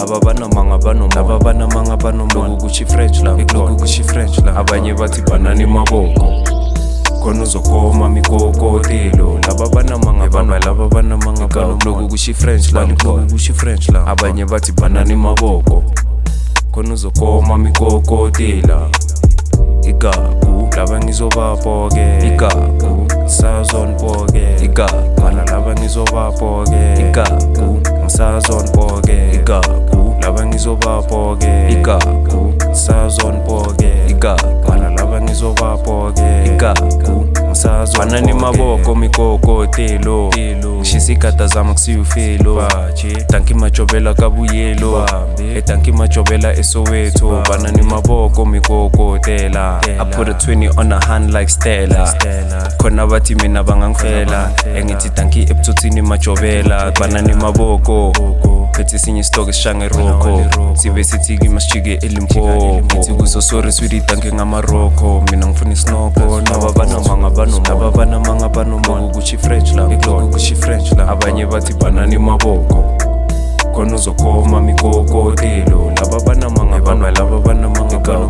laba banamanga loku kushi French la, loku kushi French la. Abanye bathi banani maboko khona uzokoma mikokotelo. Laba banamanga loku kushi French la, loku kushi French la. Abanye bathi banani maboko khona uzokoma mikokotela. Igagu laba ngizobapoke, igagu sazonpoke, igagu mana laba ngizobapoke, igagu sazonpoke, igagu laba ngizobapoke, igagu sazonpoke, igagu mana laba ngizobapoke, igagu sazonpoke. Banani maboko mikokotelo, ngishisa igada zami kusiyufelo. Tanki majobela kabuyelo, tanki majobela eSoweto. Banani maboko mikokotela. I put a 20 on a hand like Stella. Khona bathi mina bangangifela, engithi tanki ebuthini majobela. Banani maboko phethe sinye stock eshange roko, sibe sithi kimasijike eLimpopo. Ngithi kuso sorry sweetie tanki ngamaroko, mina ngifuna isinoko. Laba banamanga loku kushi French la, loku kushi French la. Abanye bathi banani maboko khona uzokoma mikokotelo. Laba banamanga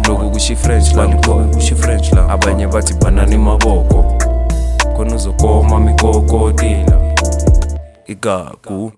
loku kushi French la, loku kushi French la. Abanye bathi banani maboko khona uzokoma mikokotela. Igagu